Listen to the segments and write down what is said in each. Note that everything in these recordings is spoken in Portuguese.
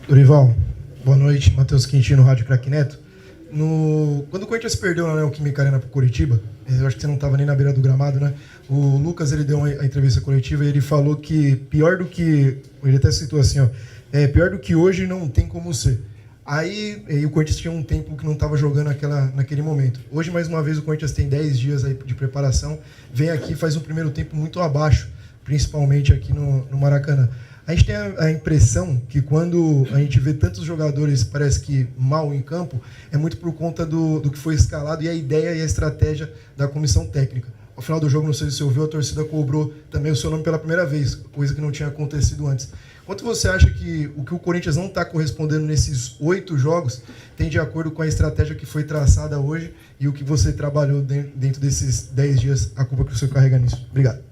Dorival, boa noite. Matheus Quintino, Rádio Craque Neto. Quando o Corinthians perdeu na Neoquímica Arena para o Curitiba, eu acho que você não estava nem na beira do gramado, né? O Lucas, ele deu a entrevista coletiva e ele falou que pior do que... Ele até citou assim, ó, pior do que hoje não tem como ser. Aí o Corinthians tinha um tempo que não estava jogando naquele momento. Hoje, mais uma vez, o Corinthians tem 10 dias aí de preparação, vem aqui e faz um primeiro tempo muito abaixo, principalmente aqui no Maracanã. A gente tem a impressão que quando a gente vê tantos jogadores, parece que mal em campo, é muito por conta do que foi escalado e a ideia e a estratégia da comissão técnica. Ao final do jogo, não sei se você ouviu, a torcida cobrou também o seu nome pela primeira vez, coisa que não tinha acontecido antes. Quanto você acha que o Corinthians não está correspondendo nesses 8 jogos tem de acordo com a estratégia que foi traçada hoje e o que você trabalhou dentro desses 10 dias, a culpa que você carrega nisso? Obrigado.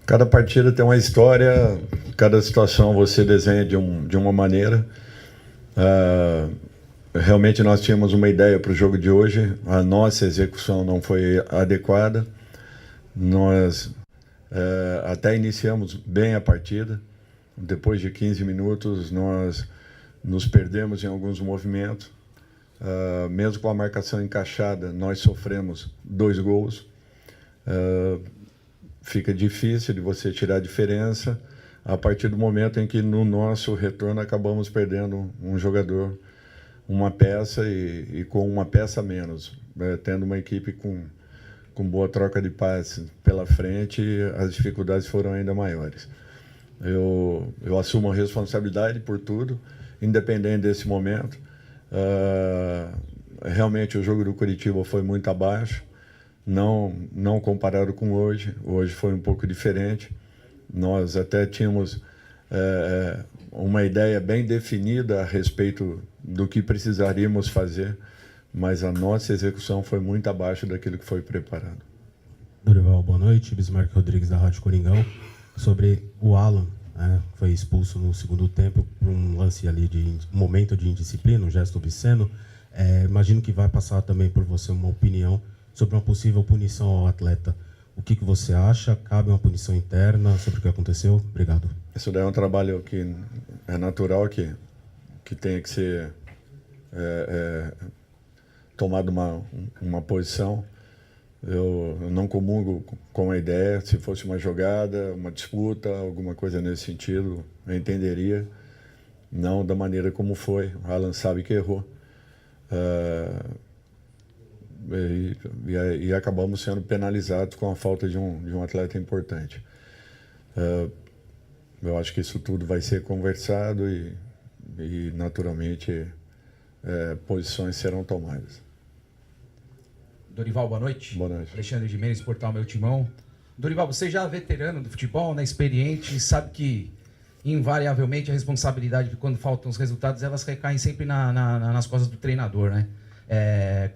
Cada partida tem uma história, cada situação você desenha de uma maneira. Realmente nós tínhamos uma ideia para o jogo de hoje, a nossa execução não foi adequada. Nós até iniciamos bem a partida, depois de 15 minutos nós nos perdemos em alguns movimentos. Mesmo com a marcação encaixada, nós sofremos 2 gols. Fica difícil de você tirar a diferença a partir do momento em que no nosso retorno acabamos perdendo um jogador, uma peça e com uma peça a menos, tendo uma equipe com boa troca de passes pela frente, as dificuldades foram ainda maiores. Eu assumo a responsabilidade por tudo, independente desse momento. Realmente o jogo do Curitiba foi muito abaixo. Não comparado com hoje foi um pouco diferente. Nós até tínhamos uma ideia bem definida a respeito do que precisaríamos fazer, mas a nossa execução foi muito abaixo daquilo que foi preparado. Dorival, boa noite. Bismarck Rodrigues, da Rádio Coringão. Sobre o Alan, foi expulso no segundo tempo por um lance ali de momento de indisciplina, um gesto obsceno. Imagino que vai passar também por você uma opinião sobre uma possível punição ao atleta. O que você acha? Cabe uma punição interna sobre o que aconteceu? Obrigado. Isso daí é um trabalho que é natural que tenha que ser tomado uma posição. Eu não comungo com a ideia. Se fosse uma jogada, uma disputa, alguma coisa nesse sentido, eu entenderia. Não da maneira como foi. O Alan sabe que errou. E acabamos sendo penalizados com a falta de um atleta importante. Eu acho que isso tudo vai ser conversado e naturalmente, posições serão tomadas. Dorival, boa noite. Boa noite. Alexandre Gimenez, Portal Meu Timão. Dorival, você já é veterano do futebol, né, experiente, sabe que invariavelmente a responsabilidade, quando faltam os resultados, elas recaem sempre nas costas do treinador, né?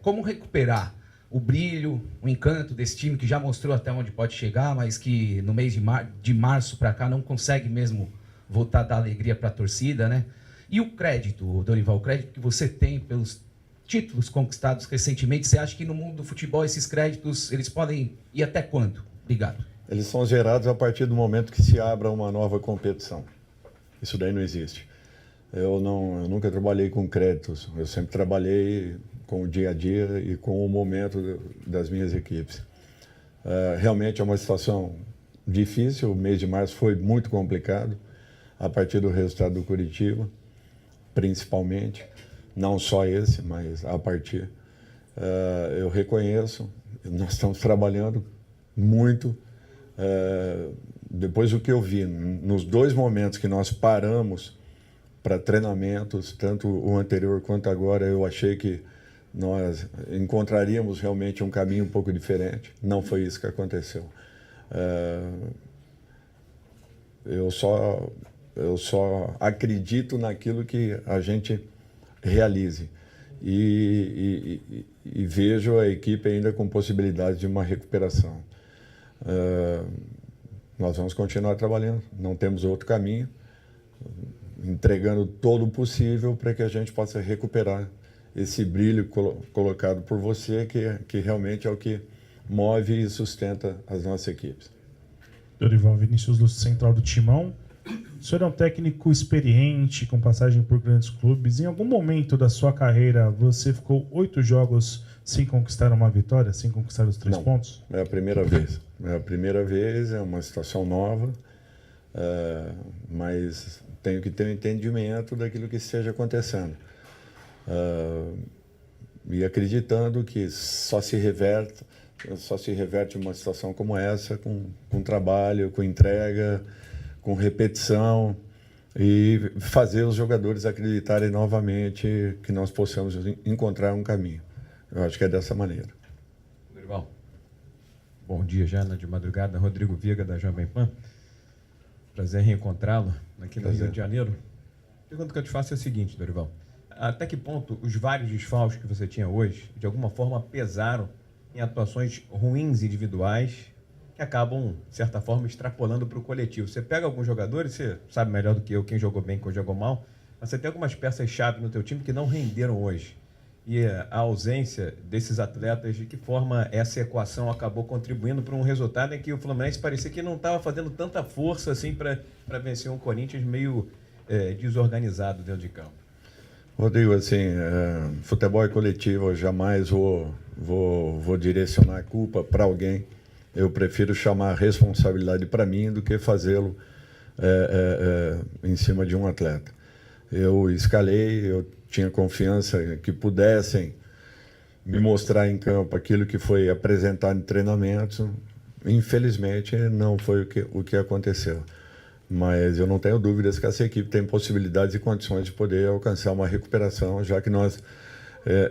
Como recuperar o brilho, o encanto desse time que já mostrou até onde pode chegar, mas que no mês de março para cá não consegue mesmo voltar a dar alegria para a torcida, né? E o crédito, Dorival, o crédito que você tem pelos títulos conquistados recentemente, você acha que no mundo do futebol esses créditos eles podem ir até quando? Obrigado. Eles são gerados a partir do momento que se abra uma nova competição. Isso daí não existe. Eu nunca trabalhei com créditos, eu sempre trabalhei com o dia a dia e com o momento das minhas equipes. Realmente é uma situação difícil, o mês de março foi muito complicado, a partir do resultado do Curitiba, principalmente, não só esse, mas a partir. Eu reconheço, nós estamos trabalhando muito. Depois do que eu vi, nos 2 momentos que nós paramos para treinamentos, tanto o anterior quanto agora, eu achei que nós encontraríamos realmente um caminho um pouco diferente. Não foi isso que aconteceu. Eu só acredito naquilo que a gente realize e vejo a equipe ainda com possibilidade de uma recuperação. Nós vamos continuar trabalhando, não temos outro caminho, entregando todo o possível para que a gente possa recuperar esse brilho colocado por você, que realmente é o que move e sustenta as nossas equipes. Dorival, Vinícius do Central do Timão. senhor é um técnico experiente, com passagem por grandes clubes. Em algum momento da sua carreira, você ficou 8 jogos sem conquistar uma vitória, sem conquistar os 3 pontos? É a primeira vez. É a primeira vez, é uma situação nova, mas tenho que ter um entendimento daquilo que esteja acontecendo. E acreditando que só se reverte uma situação como essa com trabalho, com entrega, com repetição e fazer os jogadores acreditarem novamente que nós possamos encontrar um caminho. Eu acho que é dessa maneira. Dorival, bom dia já, de madrugada. Rodrigo Viga, da Jovem Pan. Prazer reencontrá-lo aqui no Rio de Janeiro. A pergunta que eu te faço é a seguinte, Dorival. Até que ponto os vários desfalques que você tinha hoje, de alguma forma, pesaram em atuações ruins individuais que acabam, de certa forma, extrapolando para o coletivo? Você pega alguns jogadores, você sabe melhor do que eu quem jogou bem, quem jogou mal, mas você tem algumas peças-chave no teu time que não renderam hoje. E a ausência desses atletas, de que forma essa equação acabou contribuindo para um resultado em que o Fluminense parecia que não estava fazendo tanta força assim para vencer um Corinthians meio desorganizado dentro de campo? Rodrigo, assim, futebol é coletivo, eu jamais vou direcionar a culpa para alguém. Eu prefiro chamar a responsabilidade para mim do que fazê-lo em cima de um atleta. Eu escalei, eu tinha confiança que pudessem me mostrar em campo aquilo que foi apresentado em treinamentos. Infelizmente, não foi o que aconteceu. Mas eu não tenho dúvidas que essa equipe tem possibilidades e condições de poder alcançar uma recuperação, já que nós,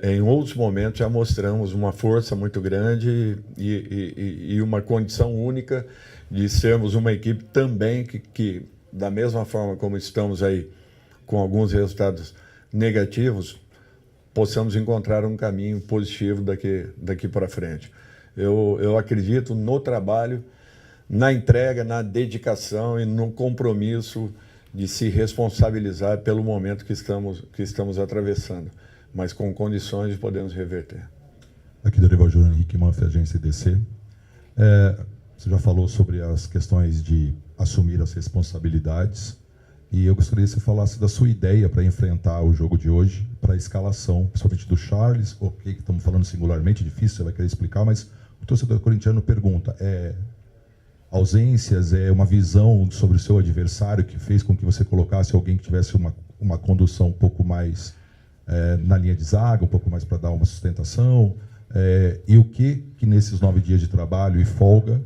em outros momentos, já mostramos uma força muito grande e uma condição única de sermos uma equipe também que, da mesma forma como estamos aí, com alguns resultados negativos, possamos encontrar um caminho positivo daqui para frente. Eu acredito no trabalho, na entrega, na dedicação e no compromisso de se responsabilizar pelo momento que estamos atravessando, mas com condições de podermos reverter. Aqui Dorival Júnior Henrique Manfre, agência DC. Você já falou sobre as questões de assumir as responsabilidades e eu gostaria que você falasse da sua ideia para enfrentar o jogo de hoje, para a escalação, principalmente do Charles, ok, que estamos falando singularmente, difícil, você vai querer explicar, mas o torcedor corintiano pergunta, ausências, uma visão sobre o seu adversário que fez com que você colocasse alguém que tivesse uma condução um pouco mais na linha de zaga, um pouco mais para dar uma sustentação, e o que nesses 9 dias de trabalho e folga,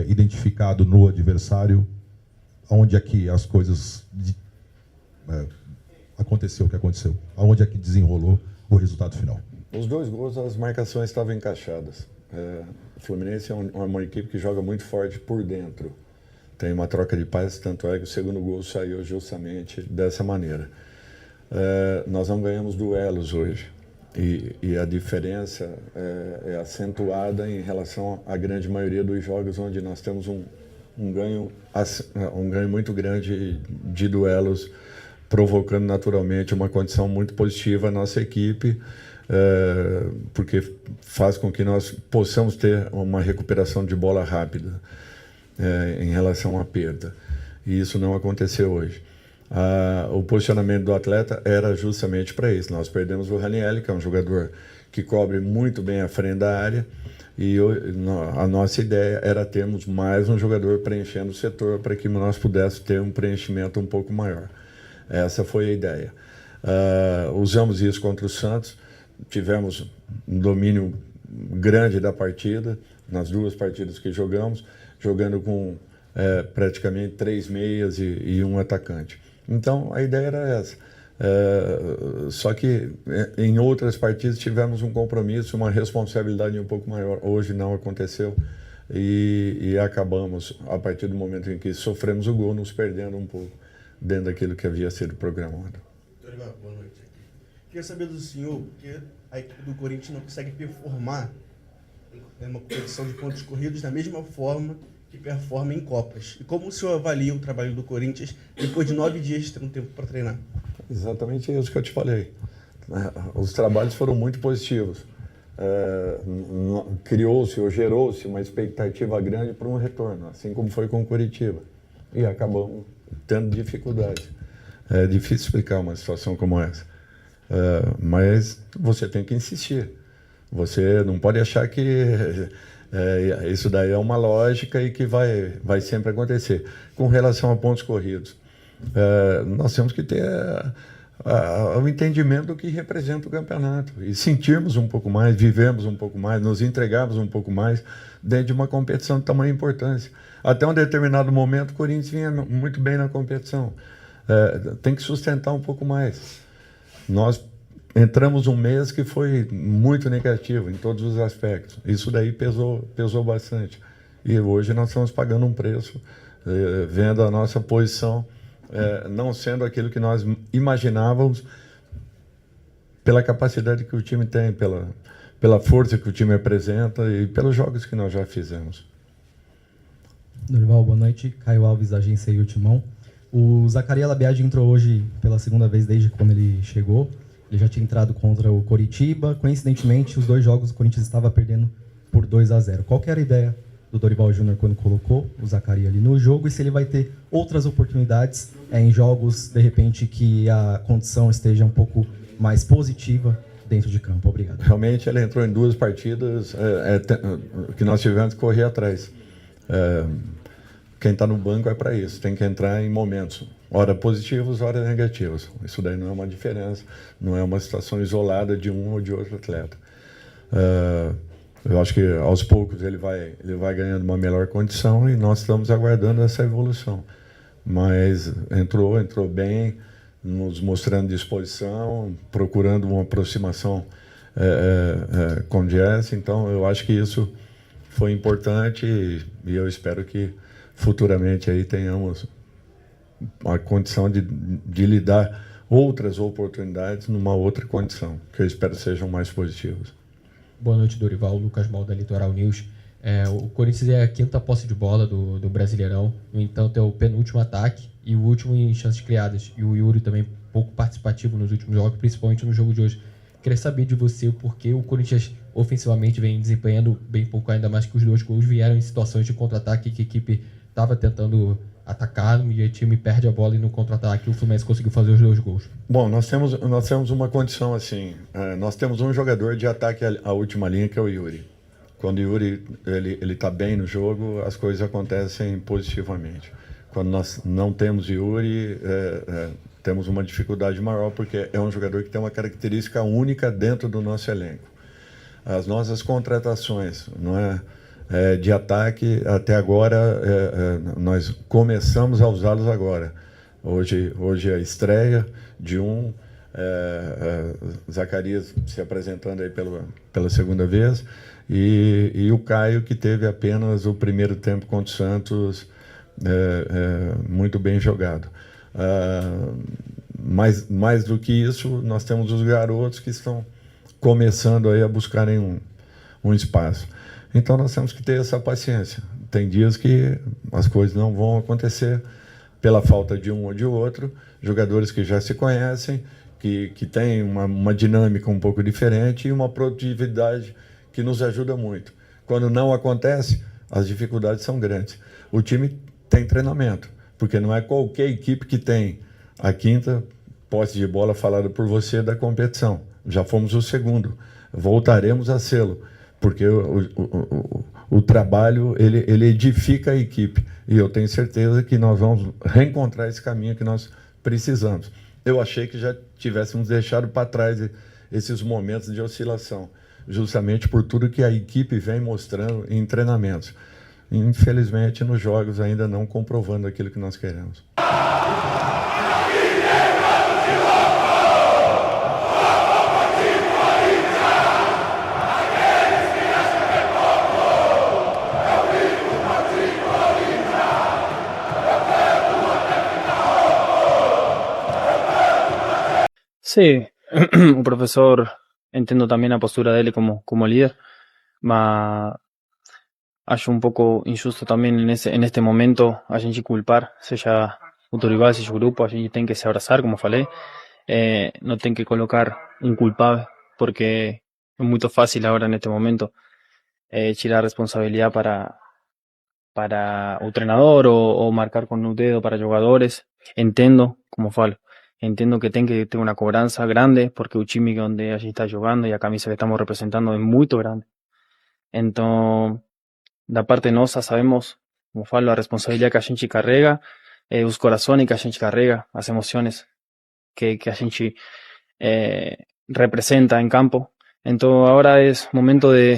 identificado no adversário, onde é que as coisas aconteceu o que aconteceu, aonde é que desenrolou o resultado final? Os 2 gols, as marcações estavam encaixadas. O Fluminense é uma equipe que joga muito forte por dentro. Tem uma troca de passes, tanto é que o segundo gol saiu justamente dessa maneira. Nós não ganhamos duelos hoje. E a diferença é acentuada em relação à grande maioria dos jogos onde nós temos um ganho muito grande de duelos, provocando naturalmente uma condição muito positiva à nossa equipe, porque faz com que nós possamos ter uma recuperação de bola rápida em relação à perda. E isso não aconteceu hoje. O posicionamento do atleta era justamente para isso. Nós perdemos o Ranieri, que é um jogador que cobre muito bem a frente da área, e a nossa ideia era termos mais um jogador preenchendo o setor para que nós pudéssemos ter um preenchimento um pouco maior. Essa foi a ideia. Usamos isso contra o Santos, tivemos um domínio grande da partida, nas 2 partidas que jogamos, jogando com praticamente 3 meias e um atacante. Então, a ideia era essa. Só que em outras partidas tivemos um compromisso, uma responsabilidade um pouco maior. Hoje não aconteceu e acabamos, a partir do momento em que sofremos o gol, nos perdendo um pouco dentro daquilo que havia sido programado. Dorival, boa noite. Queria saber do senhor, porque a equipe do Corinthians não consegue performar em uma competição de pontos corridos da mesma forma que performa em Copas. E como o senhor avalia o trabalho do Corinthians depois de 9 dias de ter um tempo para treinar? Exatamente isso que eu te falei. Os trabalhos foram muito positivos. Criou-se ou gerou-se uma expectativa grande para um retorno, assim como foi com o Curitiba. E acabamos tendo dificuldade. É difícil explicar uma situação como essa. Mas você tem que insistir. Você não pode achar que isso daí é uma lógica e que vai sempre acontecer. Com relação a pontos corridos, nós temos que ter o entendimento do que representa o campeonato e sentirmos um pouco mais, vivemos um pouco mais, nos entregarmos um pouco mais dentro de uma competição de tamanha importância. Até um determinado momento, o Corinthians vinha muito bem na competição. Tem que sustentar um pouco mais. Nós entramos um mês que foi muito negativo em todos os aspectos. Isso daí pesou bastante. E hoje nós estamos pagando um preço, vendo a nossa posição não sendo aquilo que nós imaginávamos pela capacidade que o time tem, pela força que o time apresenta e pelos jogos que nós já fizemos. Dorival, boa noite. Caio Alves, agência e Timão. O Zacarias Labiade entrou hoje pela segunda vez desde quando ele chegou. Ele já tinha entrado contra o Coritiba. Coincidentemente, os 2 jogos o Corinthians estava perdendo por 2-0. Qual que era a ideia do Dorival Júnior quando colocou o Zacarias ali no jogo? E se ele vai ter outras oportunidades em jogos, de repente, que a condição esteja um pouco mais positiva dentro de campo? Obrigado. Realmente, ele entrou em 2 partidas que nós tivemos que correr atrás. Quem está no banco é para isso, tem que entrar em momentos, ora positivos, ora negativos. Isso daí não é uma diferença, não é uma situação isolada de um ou de outro atleta. Eu acho que aos poucos ele vai ganhando uma melhor condição e nós estamos aguardando essa evolução. Mas entrou bem, nos mostrando disposição, procurando uma aproximação com o Jesse. Então eu acho que isso foi importante e eu espero que futuramente aí tenhamos a condição de lhe dar outras oportunidades numa outra condição, que eu espero sejam mais positivas. Boa noite, Dorival. Lucas Mal, da Litoral News. O Corinthians é a 5ª posse de bola do Brasileirão, no entanto é o penúltimo ataque e o último em chances criadas. E o Yuri também pouco participativo nos últimos jogos, principalmente no jogo de hoje. Queria saber de você o porquê o Corinthians ofensivamente vem desempenhando bem pouco, ainda mais que os 2 gols vieram em situações de contra-ataque que a equipe estava tentando atacar e o time perde a bola e no contra-ataque o Fluminense conseguiu fazer os 2 gols. Bom, nós temos uma condição assim, nós temos um jogador de ataque à última linha que é o Yuri. Quando o Yuri ele está bem no jogo, as coisas acontecem positivamente. Quando nós não temos Yuri, temos uma dificuldade maior, porque é um jogador que tem uma característica única dentro do nosso elenco. As nossas contratações, não é, de ataque, até agora, nós começamos a usá-los agora. Hoje a estreia de Zacarias se apresentando aí pela segunda vez, e o Caio, que teve apenas o primeiro tempo contra o Santos, muito bem jogado. Mais do que isso, nós temos os garotos que estão começando aí a buscarem um espaço. Então nós temos que ter essa paciência. Tem dias que as coisas não vão acontecer pela falta de um ou de outro, jogadores que já se conhecem, que têm uma dinâmica um pouco diferente e uma produtividade que nos ajuda muito. Quando não acontece, as dificuldades são grandes. O time tem treinamento, porque não é qualquer equipe que tem a 5ª posse de bola falada por você da competição. Já fomos o 2º, voltaremos a sê-lo, porque o trabalho ele edifica a equipe e eu tenho certeza que nós vamos reencontrar esse caminho que nós precisamos. Eu achei que já tivéssemos deixado para trás esses momentos de oscilação, justamente por tudo que a equipe vem mostrando em treinamentos. Infelizmente, nos jogos ainda não comprovando aquilo que nós queremos. Sí, o profesor, entiendo también a postura dele como líder, mas acho um pouco injusto também neste momento a gente culpar, seja o Dorival, seja o grupo, a gente tem que se abraçar, como falei, não tem que colocar um culpável, porque é muito fácil agora neste momento tirar a responsabilidade para o treinador ou marcar com o dedo para jogadores. Entendo, como falo, entendo que tem que ter uma cobrança grande, porque o time onde a gente está jogando e a camisa que estamos representando é muito grande. Então, da parte nossa, sabemos, como falo, a responsabilidade que a gente carrega, os corações que a gente carrega, as emoções que a gente representa em campo. Então, agora é momento de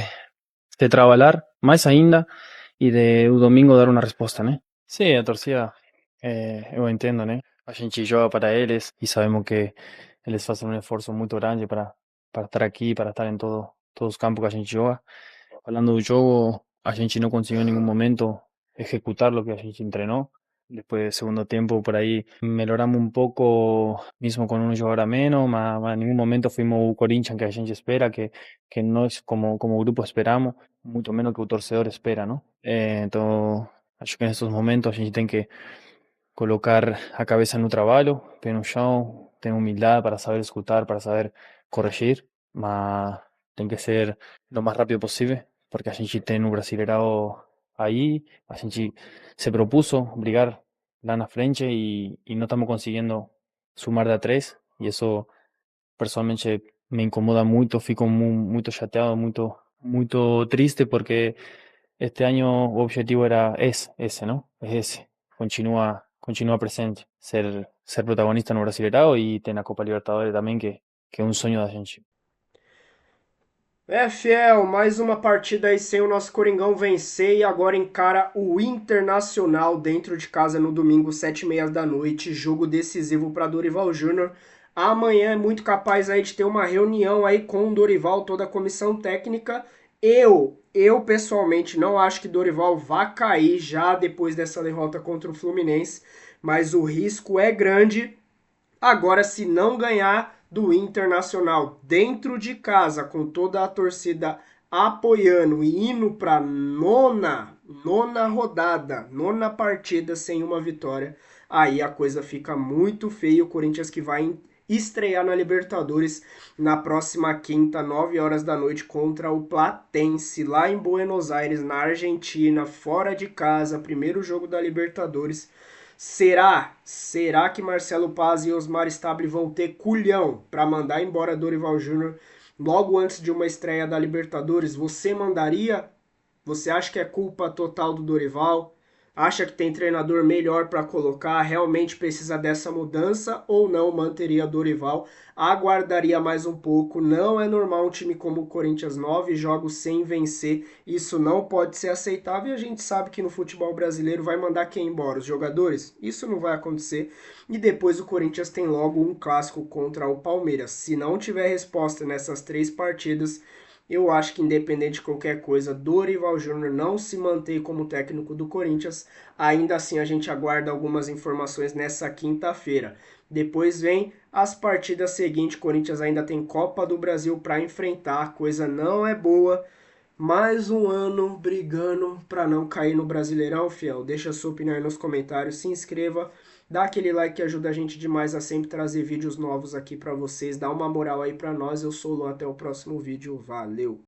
trabalhar mais ainda e de o domingo dar uma resposta, né? Sim, a torcida, eu entendo, né? A gente joga para eles e sabemos que eles fazem um esforço muito grande para estar aqui, para estar em todos os campos que a gente joga. Falando do jogo, a gente não conseguiu em nenhum momento executar o que a gente treinou. Depois do segundo tempo, por aí, melhoramos um pouco, mesmo com um jogador a menos, mas em nenhum momento fomos o Corinthians que a gente espera, que nós, como grupo, esperamos, muito menos que o torcedor espera, não? Então, acho que nesses momentos a gente tem que colocar a cabeça no trabalho, pé no chão, ter humildade para saber escutar, para saber corrigir, mas tem que ser lo mais rápido possível, porque a gente tem um Brasileirão aí, a gente se propôs brigar lá na frente e não estamos conseguindo sumar de a 3, e isso pessoalmente me incomoda muito, fico muito chateado, muito triste, porque este ano o objetivo era esse, não? É esse, continua presente, ser protagonista no Brasileirão e ter na Copa Libertadores também, que é um sonho da gente. Fiel, mais uma partida aí sem o nosso Coringão vencer e agora encara o Internacional dentro de casa no domingo, 7h30 da noite, jogo decisivo para Dorival Júnior. Amanhã é muito capaz aí de ter uma reunião aí com o Dorival, toda a comissão técnica. Eu pessoalmente não acho que Dorival vá cair já depois dessa derrota contra o Fluminense, mas o risco é grande. Agora, se não ganhar do Internacional dentro de casa, com toda a torcida apoiando e indo para nona rodada, nona partida sem uma vitória, aí a coisa fica muito feia. O Corinthians que vai estrear na Libertadores na próxima quinta, 9 horas da noite, contra o Platense, lá em Buenos Aires, na Argentina, fora de casa, primeiro jogo da Libertadores. Será que Marcelo Paz e Osmar Stabile vão ter culhão para mandar embora Dorival Júnior logo antes de uma estreia da Libertadores? Você mandaria? Você acha que é culpa total do Dorival? Acha que tem treinador melhor para colocar? Realmente precisa dessa mudança ou não manteria Dorival? Aguardaria mais um pouco. Não é normal um time como o Corinthians, 9 jogos sem vencer. Isso não pode ser aceitável e a gente sabe que no futebol brasileiro vai mandar quem embora? Os jogadores? Isso não vai acontecer. E depois o Corinthians tem logo um clássico contra o Palmeiras. Se não tiver resposta nessas 3 partidas, eu acho que independente de qualquer coisa, Dorival Júnior não se mantém como técnico do Corinthians. Ainda assim, a gente aguarda algumas informações nessa quinta-feira. Depois vem as partidas seguintes. Corinthians ainda tem Copa do Brasil para enfrentar. A coisa não é boa. Mais um ano brigando para não cair no Brasileirão, fiel. Deixa a sua opinião aí nos comentários. Se inscreva. Dá aquele like que ajuda a gente demais a sempre trazer vídeos novos aqui para vocês. Dá uma moral aí para nós. Eu sou o Luan, até o próximo vídeo. Valeu!